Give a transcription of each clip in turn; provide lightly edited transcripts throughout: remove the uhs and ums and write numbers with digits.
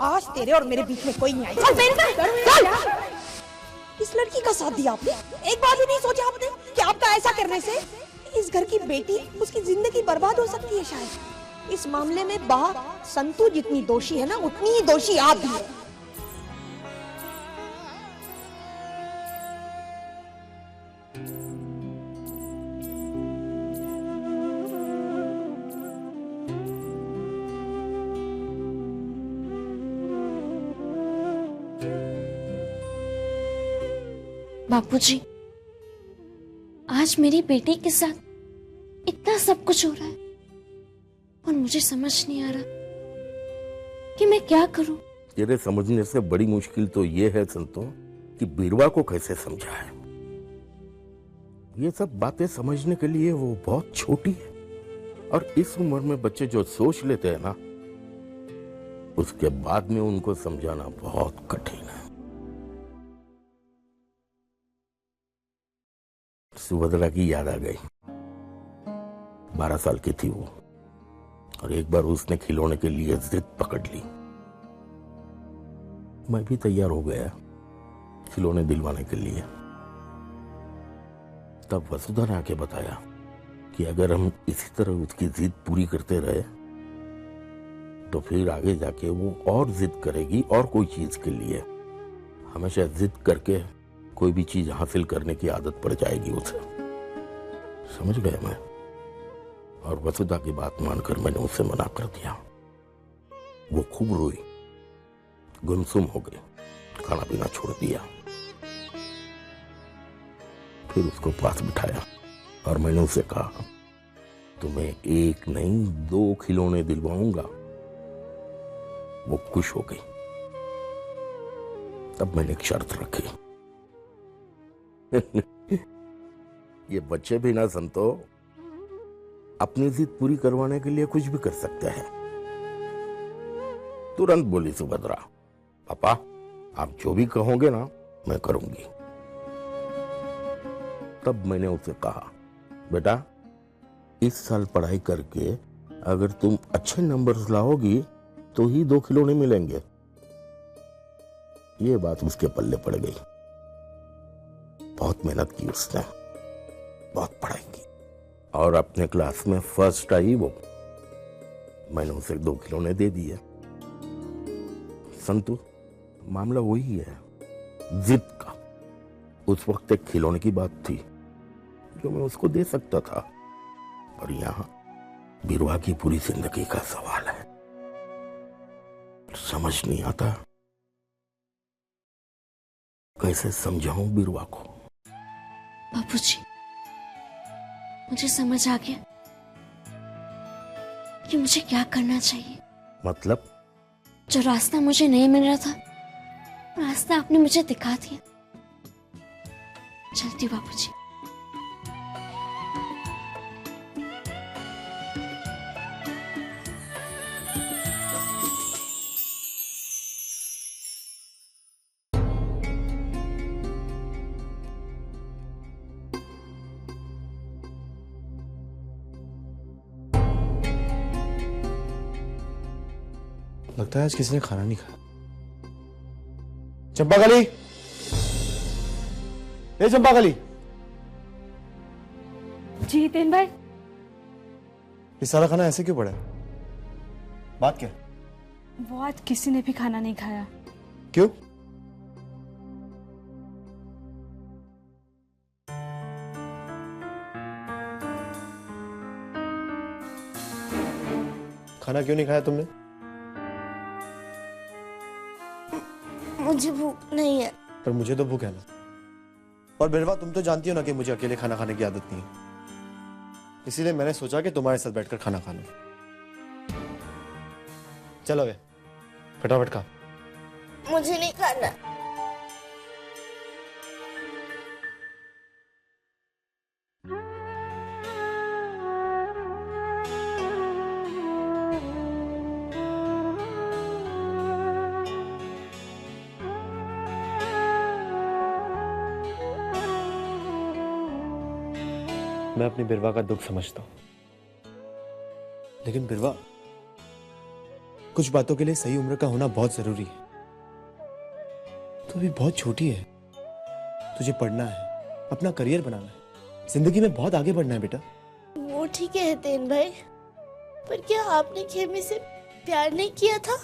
आज तेरे और मेरे बीच में कोई नहीं आई। चल मेरे साथ। इस लड़की का साथ दिया आपने, एक बार भी नहीं सोचा आपने कि आपका ऐसा करने से इस घर की बेटी, उसकी जिंदगी बर्बाद हो सकती है। शायद इस मामले में बा संतू जितनी दोषी है ना, उतनी ही दोषी आप भी है। बापूजी, आज मेरी बेटी के साथ इतना सब कुछ हो रहा है और मुझे समझ नहीं आ रहा कि मैं क्या करूं। तेरे समझने से बड़ी मुश्किल तो ये है संतो कि बीरवा को कैसे समझा है। ये सब बातें समझने के लिए वो बहुत छोटी है, और इस उम्र में बच्चे जो सोच लेते हैं ना, उसके बाद में उनको समझाना बहुत कठिन है। सुभद्रा की याद आ गई। 12 साल की थी वो, और एक बार उसने खिलौने के लिए जिद पकड़ ली। मैं भी तैयार हो गया खिलौने दिलवाने के लिए। तब वसुधा ने आके बताया कि अगर हम इसी तरह उसकी जिद पूरी करते रहे तो फिर आगे जाके वो और जिद करेगी, और कोई चीज के लिए हमेशा जिद करके कोई भी चीज हासिल करने की आदत पड़ जाएगी उसे। समझ गया मैं, और वसुधा की बात मानकर मैंने उसे मना कर दिया। वो खूब रोई, गुमसुम हो गई, खाना पीना छोड़ दिया। फिर उसको पास बिठाया और मैंने उसे कहा, तुम्हें एक नहीं 2 खिलौने दिलवाऊंगा। वो खुश हो गई। तब मैंने एक शर्त रखी। ये बच्चे भी ना संतो अपनी जिद पूरी करवाने के लिए कुछ भी कर सकते हैं। तुरंत बोली सुभद्रा, पापा आप जो भी कहोगे ना मैं करूंगी। तब मैंने उसे कहा, बेटा इस साल पढ़ाई करके अगर तुम अच्छे नंबर्स लाओगी तो ही 2 खिलौने मिलेंगे। ये बात उसके पल्ले पड़ गई। बहुत मेहनत की उसने, बहुत पढ़ाई की, और अपने क्लास में फर्स्ट आई वो। मैंने उसे 2 खिलौने दे दिए। संतु मामला वही है, जिद का। उस वक्त एक खिलौने की बात थी जो मैं उसको दे सकता था, और यहां बीरवा की पूरी जिंदगी का सवाल है। समझ नहीं आता कैसे समझाऊं बीरवा को। बापूजी, मुझे समझ आ गया कि मुझे क्या करना चाहिए। मतलब? जो रास्ता मुझे नहीं मिल रहा था, रास्ता आपने मुझे दिखा दिया। चलती बापूजी। लगता है आज किसी ने खाना नहीं खाया। चंपाकली, ए चंपाकली। जी हितेन भाई। ये सारा खाना ऐसे क्यों पड़ा है? बात क्या? वो आज किसी ने भी खाना नहीं खाया। क्यों? खाना क्यों नहीं खाया तुमने? मुझे भूख नहीं है। पर मुझे तो भूख है ना। और बिरवा तुम तो जानती हो ना कि मुझे अकेले खाना खाने की आदत नहीं है, इसीलिए मैंने सोचा कि तुम्हारे साथ बैठकर खाना खाना। चलो वे फटाफट खा। मुझे नहीं खाना। मैं अपनी बिरवा का दुख समझता हूं, लेकिन बिरवा कुछ बातों के लिए सही उम्र का होना बहुत जरूरी है। तू अभी बहुत छोटी है, तुझे पढ़ना है, अपना करियर बनाना है, जिंदगी में बहुत आगे बढ़ना है बेटा। वो ठीक है हितेन भाई, पर क्या आपने खेमी से प्यार नहीं किया था?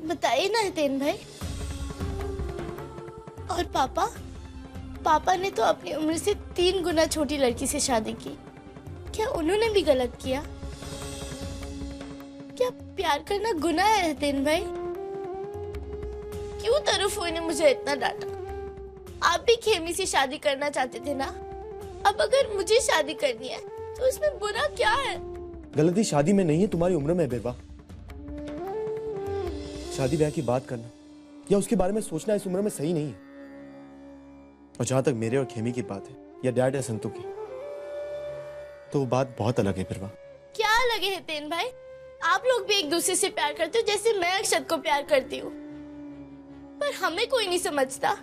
बताइए ना हितेन भाई। और पापा ने तो अपनी उम्र से 3 गुना छोटी लड़की से शादी की। क्या उन्होंने भी गलत किया? क्या प्यार करना गुनाह है हितेन भाई? क्यों तरुफोई ने मुझे इतना डांटा? आप भी खेमी से शादी करना चाहते थे ना? अब अगर मुझे शादी करनी है तो उसमें बुरा क्या है? गलती शादी में नहीं है, तुम्हारी उम्र में है बेरबा। शादी ब्याह की बात करना या उसके बारे में सोचना इस उम्र में सही नहीं है। और जहां तक मेरे और खेमी की बात है, या डैड या संतु की, तो वो बात बहुत अलग है बेरबा। क्या अलग है हितेन भाई? आप लोग भी एक दूसरे से प्यार करते हो जैसे मैं अक्षत को प्यार करती हूँ, पर हमें कोई नहीं समझता।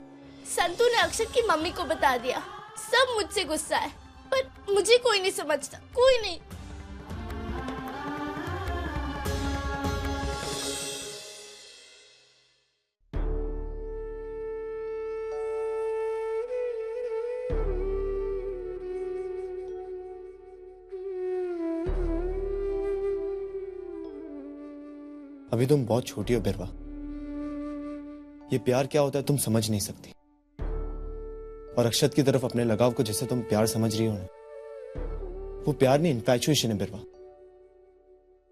संतु ने अक्षत की मम्मी को बता दिया, सब मुझसे गुस्सा है, पर मुझे कोई नहीं समझता, कोई नहीं। अभी तुम बहुत छोटी हो बेरबा। ये प्यार क्या होता है तुम समझ नहीं सकती। और अक्षत की तरफ अपने लगाव को जैसे तुम प्यार समझ रही हो ना, वो प्यार नहीं, इन्फैचुएशन है बिरवा।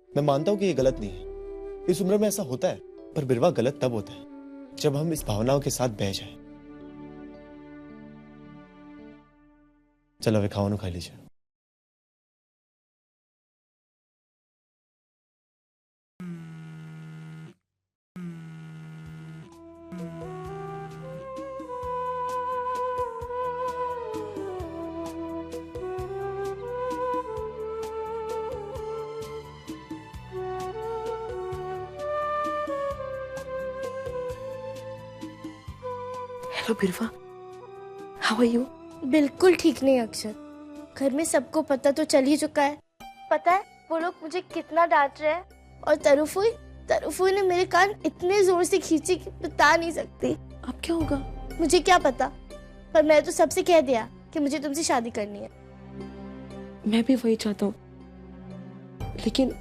मैं मानता हूं कि ये गलत नहीं है, इस उम्र में ऐसा होता है, पर बिरवा गलत तब होता है जब हम इस भावनाओं के साथ बह जाए। चलो वे खाओ खा लीजिए। हेलो बिरवा, हाउ आर यू? बिल्कुल ठीक नहीं अक्षत। घर में सबको पता तो चल ही चुका है। पता है वो लोग मुझे कितना डांट रहे हैं। और तरुफुई ने मेरे कान इतने जोर से खींचे कि बता नहीं सकती। अब क्या होगा? मुझे क्या पता, पर मैं तो सबसे कह दिया कि मुझे तुमसे शादी करनी है। मैं भी वही चाहता हूँ, लेकिन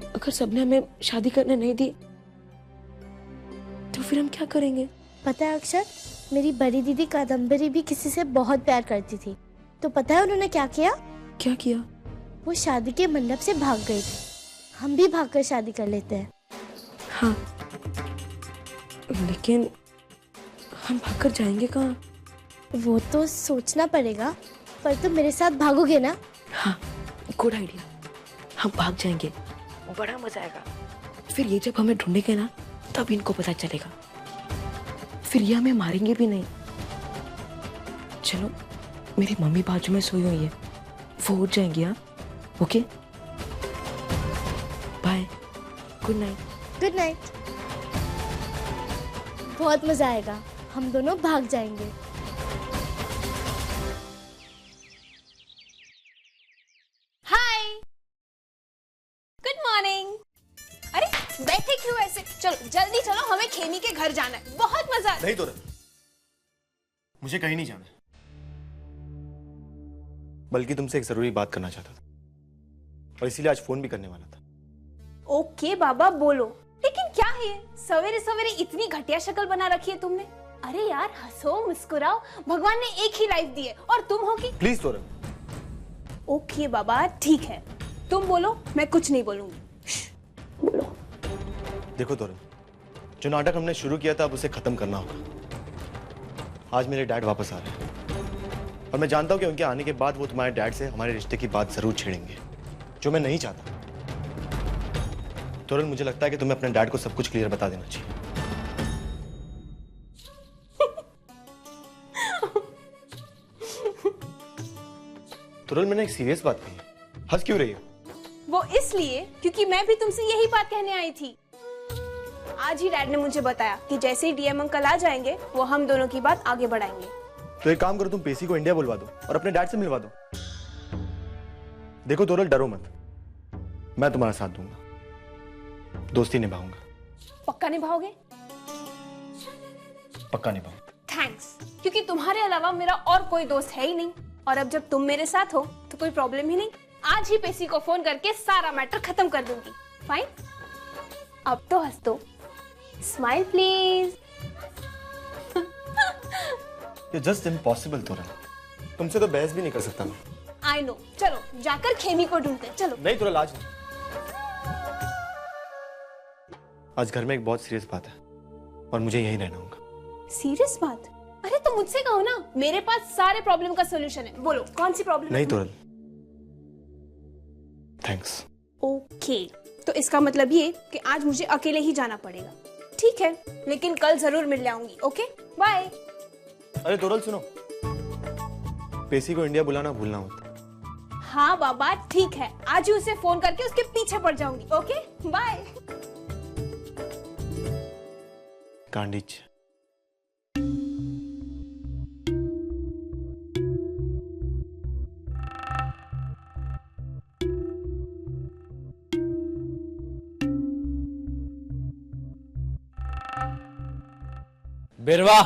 अगर सबने हमें शादी करने नहीं दी तो फिर हम क्या करेंगे? पता है अक्षत, मेरी बड़ी दीदी कादम्बरी भी किसी से बहुत प्यार करती थी। तो पता है उन्होंने क्या किया? क्या किया? वो शादी के मंडप से भाग गई थी। हम भी भागकर शादी कर लेते हैं। हाँ, लेकिन हम भागकर जाएंगे कहाँ? वो तो सोचना पड़ेगा, पर तुम मेरे साथ भागोगे ना? हाँ, गुड आइडिया। हम भाग जाएंगे, बड़ा मजा आएगा। फिर ये जब हमें ढूंढेंगे ना, तब इनको पता चलेगा। फिर ये हमें मारेंगे भी नहीं। चलो, मेरी मम्मी बाजू में सोई हुई है, वो उठ जाएंगी। हाँ, okay, bye, good night. Good night. बहुत मजा आएगा, हम दोनों भाग जाएंगे। Hi, good morning. अरे बैठे क्यों ऐसे? चलो जल्दी चलो, हमें खेमी के घर जाना है, बहुत मजा। नहीं तो मुझे कहीं नहीं जाना, बल्कि तुमसे एक जरूरी बात करना चाहता था, और इसीलिए आज फोन भी करने वाला था। ओके बाबा बोलो, लेकिन क्या है ये? सवेरे सवेरे इतनी घटिया शक्ल बना रखी है तुमने। अरे यार हंसो मुस्कुराओ, भगवान ने एक ही लाइफ दी है और तुम हो कि। प्लीज तोरण। ओके बाबा ठीक है, तुम बोलो, मैं कुछ नहीं बोलूंगी। देखो तोरण, जो नाटक हमने शुरू किया था अब उसे खत्म करना होगा। आज मेरे डैड वापस आ रहे हैं, और मैं जानता हूं कि उनके आने के बाद वो तुम्हारे डैड से हमारे रिश्ते की बात जरूर छेड़ेंगे, जो मैं नहीं चाहता। तोरण, मुझे लगता है कि तुम्हें अपने डैड को सब कुछ क्लियर बता देना चाहिए। तोरण, मैंने एक सीरियस बात कही, हंस क्यों रही हो? वो इसलिए क्योंकि मैं भी तुमसे यही बात कहने आई थी। आज ही डैड ने मुझे बताया कि जैसे ही डीएम अंकल आ जाएंगे वो हम दोनों की बात आगे बढ़ाएंगे। तो एक काम करो, तुम पेशी को इंडिया बुलवा दो और अपने डैड से मिलवा दो। देखो तोरण, डरो मत, मैं तुम्हारा साथ दूंगा, दोस्ती निभाऊंगा। पक्का निभाओगे? पक्का निभाऊंगा। थैंक्स, क्योंकि तुम्हारे अलावा मेरा और कोई दोस्त है ही नहीं, और अब जब तुम मेरे साथ हो तो कोई प्रॉब्लम ही नहीं। आज ही पेशी को फोन करके सारा मैटर खत्म कर दूंगी। फाइन, अब तो हंस दो। Smile please. ये जस्ट इम्पॉसिबल तो रहा, तुमसे तो बहस भी नहीं कर सकता मैं। आई नो, चलो जाकर खेमी को ढूंढते हैं। चलो। नहीं तुरल, आज नहीं। आज घर में एक बहुत सीरियस बात है और मुझे यहीं रहना होगा। सीरियस बात? अरे तो मुझसे कहो ना, मेरे पास सारे प्रॉब्लम का सॉल्यूशन है। बोलो कौन सी प्रॉब्लम? नहीं तुरल, थैंक्स। ओके, तो इसका मतलब ये कि आज मुझे अकेले ही जाना पड़ेगा। ठीक है, लेकिन कल जरूर मिल जाऊंगी। Okay, bye. अरे तुरल सुनो, पेशी को इंडिया बुलाना भूलना मत। हाँ बाबा ठीक है, आज ही उसे फोन करके उसके पीछे पड़ जाऊंगी। Okay bye. कांडिच। बिरवा,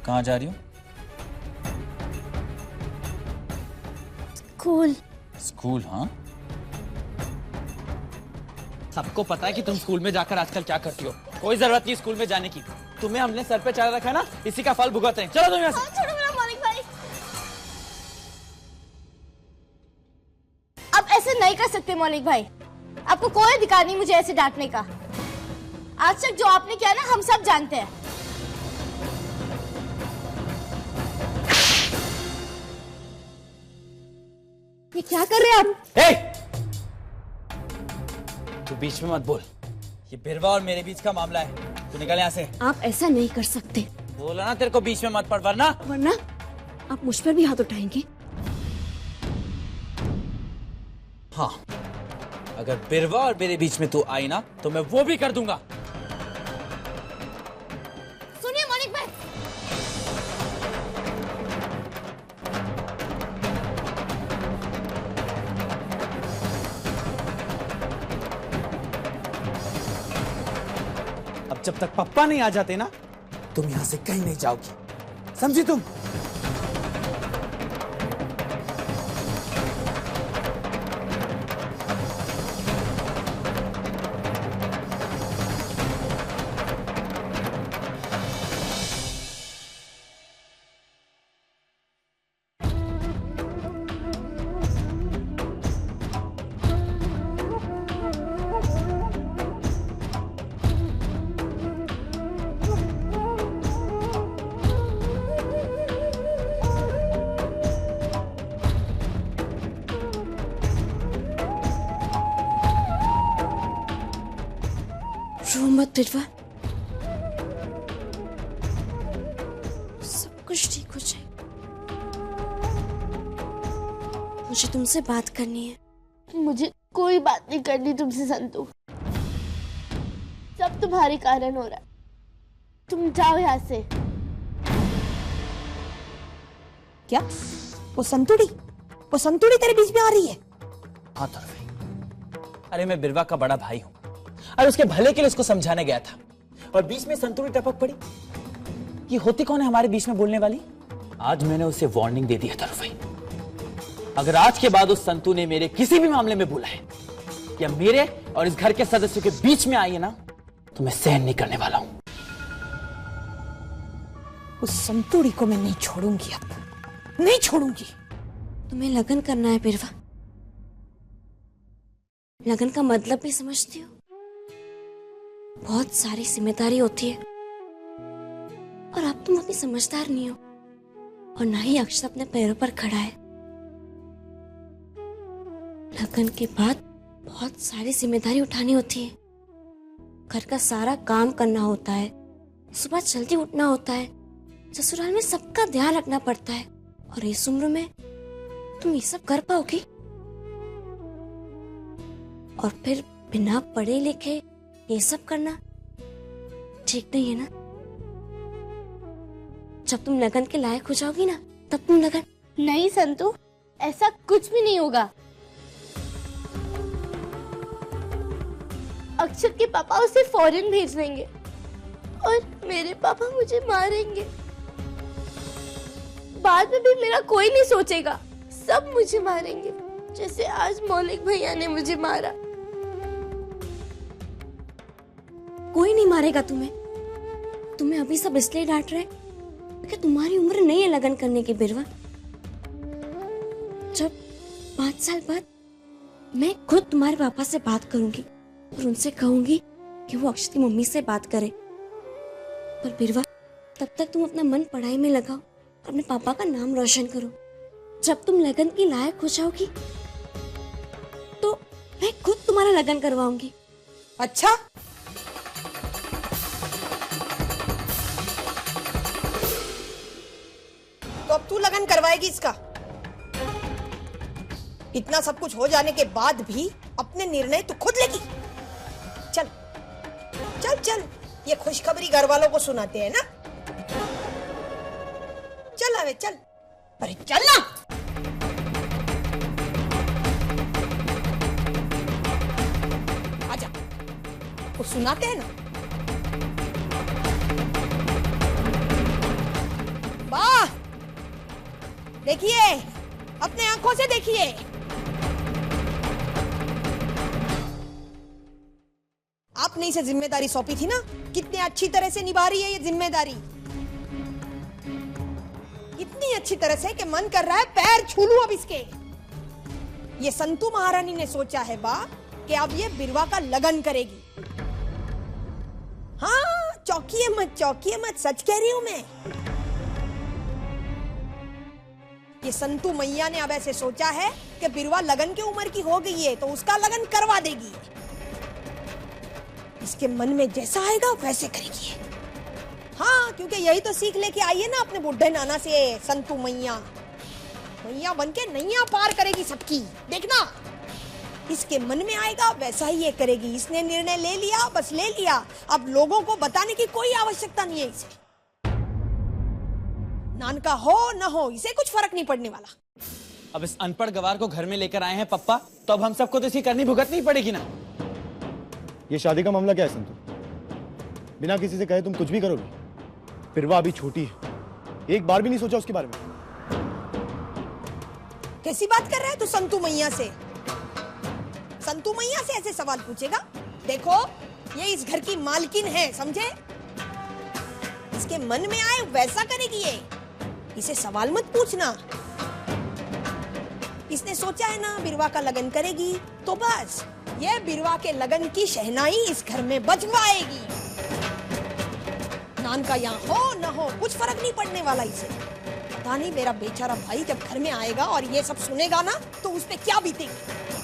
कहाँ जा रही हो? स्कूल। स्कूल? हाँ, सबको पता है कि तुम स्कूल में जाकर आजकल क्या करती हो। कोई जरूरत नहीं स्कूल में जाने की। तुम्हें हमने सर पे चढ़ा रखा है ना, इसी का फल भुगत हैं। चलो तुम यहाँ से। छोड़ो मेरा मौलिक भाई। अब ऐसे नहीं कर सकते मौलिक भाई, आपको कोई अधिकार नहीं मुझे ऐसे डांटने का। आज तक जो आपने किया ना, हम सब जानते हैं। ये क्या कर रहे हैं आप? तू बीच में मत बोल, ये बिरवा और मेरे बीच का मामला है। तू निकल यहाँ से। आप ऐसा नहीं कर सकते। बोला ना तेरे को बीच में मत पड़, वरना आप मुझ पर भी हाथ उठाएंगे। हाँ, अगर बिरवा और मेरे बीच में तू आई ना तो मैं वो भी कर दूंगा। सुनिए मौलिक भाई, अब जब तक पप्पा नहीं आ जाते ना, तुम यहां से कहीं नहीं जाओगी, समझी तुम? रो मत बिरवा, सब कुछ ठीक हो जाए। मुझे तुमसे बात करनी है। मुझे कोई बात नहीं करनी तुमसे संतू। सब तुम्हारे कारण हो रहा है। तुम जाओ यहाँ से। क्या वो संतुड़ी तेरे बीच में आ रही है? हाँ भाई, अरे मैं बिरवा का बड़ा भाई हूँ, अरे उसके भले के लिए उसको समझाने गया था और बीच में संतुड़ी टपक पड़ी। ये होती कौन है हमारे बीच में बोलने वाली? आज मैंने उसे वार्निंग दे दी है तरफ भाई, अगर आज के बाद उस संतु ने मेरे किसी भी मामले में बोला है या मेरे और इस घर के सदस्यों के बीच में आई है ना, तो मैं सहन नहीं करने वाला हूं। उस संतुड़ी को मैं नहीं छोड़ूंगी, अब नहीं छोड़ूंगी। तुम्हें लगन करना है बिरवा, लगन का मतलब भी समझती हो? बहुत सारी जिम्मेदारी होती है और अब तुम उतनी समझदार नहीं हो, और ना ही अक्षत अपने पैरों पर खड़ा है। लगन के बाद बहुत सारी जिम्मेदारी उठानी होती है, घर का सारा काम करना होता है, सुबह जल्दी उठना होता है, ससुराल में सबका ध्यान रखना पड़ता है, और इस उम्र में तुम ये सब कर पाओगी? और फिर बिना पढ़े लिखे ये सब करना ठीक नहीं है ना? जब तुम लगन के लायक हो जाओगी ना, तब तुम लगन। नहीं संतु, ऐसा कुछ भी नहीं होगा। अक्षर के पापा उसे फॉरेन भेज देंगे और मेरे पापा मुझे मारेंगे। बाद में भी मेरा कोई नहीं सोचेगा, सब मुझे मारेंगे, जैसे आज मौलिक भैया ने मुझे मारा। कोई नहीं मारेगा तुम्हें। तुम्हें अभी सब इसलिए डांट रहे क्योंकि तुम्हारी उम्र नहीं है लगन करने की बिरवा। जब 5 साल बाद मैं खुद तुम्हारे पापा से बात करूंगी और उनसे कहूंगी कि वो अक्षत की मम्मी से बात करे। पर बिरवा, तब तक तुम अपना मन पढ़ाई में लगाओ और अपने पापा का नाम रोशन करो। जब तुम लगन की लायक हो जाओगी तो मैं खुद तुम्हारा लगन करवाऊंगी। अच्छा, तो अब तू लगन करवाएगी इसका? इतना सब कुछ हो जाने के बाद भी अपने निर्णय तू खुद लेगी? चल चल चल, ये खुशखबरी घर वालों को सुनाते हैं ना। चल आवे चल, अरे चल ना। आजा, वो सुनाते हैं ना। वाह, देखिए, अपने आंखों से देखिए। आपने इसे जिम्मेदारी सौंपी थी ना, कितने अच्छी तरह से निभा रही है ये जिम्मेदारी। इतनी अच्छी तरह से कि मन कर रहा है पैर छू लूं अब इसके। ये संतु महारानी ने सोचा है बा कि अब ये बिरवा का लगन करेगी। हाँ, चौंकिए मत, सच कह रही हूं मैं। ये संतु मैया ने अब ऐसे सोचा है कि बिरवा लगन की उम्र की हो गई है तो उसका लगन करवा देगी। इसके मन में जैसा आएगा वैसे करेगी। हाँ, क्योंकि यही तो सीख लेके आई है ना अपने बुढ़े नाना से। संतु मैया मैया बनके नैया पार करेगी सबकी। देखना, इसके मन में आएगा वैसा ही ये करेगी। इसने निर्णय ले लिया, बस ले लिया। अब लोगों को बताने की कोई आवश्यकता नहीं है इसे। नान का हो न हो, इसे कुछ फर्क नहीं पड़ने वाला। अब इस अनपढ़ गवार को घर में लेकर आए हैं पप्पा, तो अब हम सबको तो इसकी करनी भुगतनी पड़ेगी ना। ये शादी का मामला क्या है संतु? बिना किसी से कहे तुम कुछ भी करोगे? बिरवा अभी छोटी है, एक बार भी नहीं सोचा उसके बारे में? कैसी बात कर रहा है तू संतु मैया से? संतु मैया से ऐसे सवाल पूछेगा? देखो, ये इस घर की मालकिन है, समझे? इसके मन में आए वैसा करेगी ये। इसे सवाल मत पूछना। इसने सोचा है ना बिरवा का लगन करेगी, तो बस ये बिरवा के लगन की शहनाई इस घर में बजवाएगी। नान का यहाँ हो न हो कुछ फर्क नहीं पड़ने वाला इसे। पता नहीं मेरा बेचारा भाई जब घर में आएगा और ये सब सुनेगा ना तो उस पे क्या बीतेगी।